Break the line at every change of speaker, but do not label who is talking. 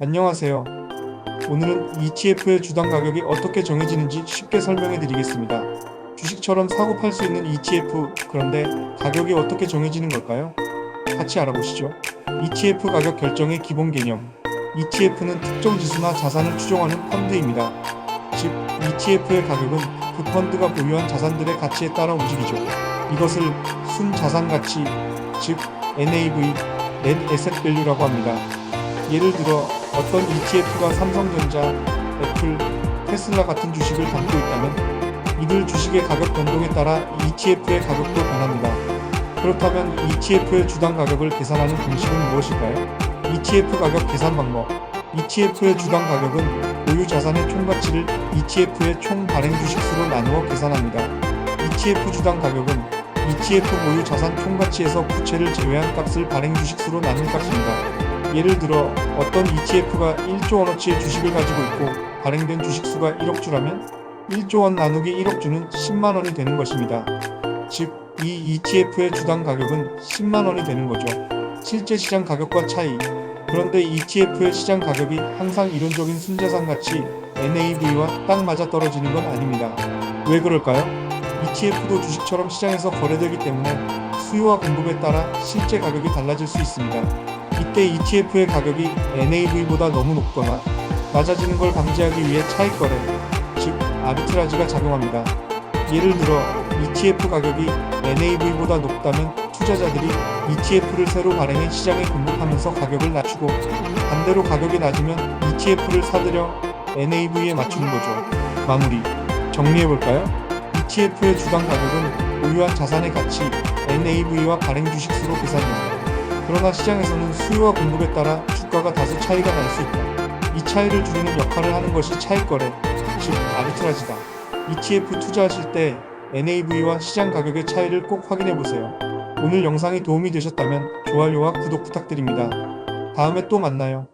안녕하세요. 오늘은 ETF의 주당 가격이 어떻게 정해지는지 쉽게 설명해 드리겠습니다. 주식처럼 사고 팔 수 있는 ETF, 그런데 가격이 어떻게 정해지는 걸까요? 같이 알아보시죠. ETF 가격 결정의 기본 개념. ETF는 특정 지수나 자산을 추종하는 펀드입니다. 즉, ETF의 가격은 그 펀드가 보유한 자산들의 가치에 따라 움직이죠. 이것을 순자산 가치, 즉 NAV, Net Asset Value라고 합니다. 예를 들어 어떤 ETF가 삼성전자, 애플, 테슬라 같은 주식을 담고 있다면 이들 주식의 가격 변동에 따라 ETF의 가격도 변합니다. 그렇다면 ETF의 주당 가격을 계산하는 공식은 무엇일까요? ETF 가격 계산 방법. ETF의 주당 가격은 보유 자산의 총가치를 ETF의 총 발행 주식수로 나누어 계산합니다. ETF 주당 가격은 ETF 보유 자산 총가치에서 부채를 제외한 값을 발행 주식수로 나눈 값입니다. 예를 들어 어떤 ETF가 1조 원어치의 주식을 가지고 있고 발행된 주식수가 1억 주라면 1조 원 나누기 1억 주는 10만 원이 되는 것입니다. 즉, 이 ETF의 주당 가격은 10만 원이 되는 거죠. 실제 시장 가격과 차이. 그런데 ETF의 시장 가격이 항상 이론적인 순자산 가치 NAV와 딱 맞아 떨어지는 건 아닙니다. 왜 그럴까요? ETF도 주식처럼 시장에서 거래되기 때문에 수요와 공급에 따라 실제 가격이 달라질 수 있습니다. 이때 ETF의 가격이 NAV보다 너무 높거나 낮아지는 걸 방지하기 위해 차익 거래, 즉 아비트라지가 작용합니다. 예를 들어 ETF 가격이 NAV보다 높다면 투자자들이 ETF를 새로 발행해 시장에 공급하면서 가격을 낮추고, 반대로 가격이 낮으면 ETF를 사들여 NAV에 맞추는 거죠. 마무리 정리해볼까요? ETF의 주당 가격은 보유한 자산의 가치 NAV와 발행 주식수로 계산됩니다. 그러나 시장에서는 수요와 공급에 따라 주가가 다소 차이가 날 수 있다. 이 차이를 줄이는 역할을 하는 것이 차익거래, 즉 아비트라지다. ETF 투자하실 때 NAV와 시장 가격의 차이를 꼭 확인해 보세요. 오늘 영상이 도움이 되셨다면 좋아요와 구독 부탁드립니다. 다음에 또 만나요.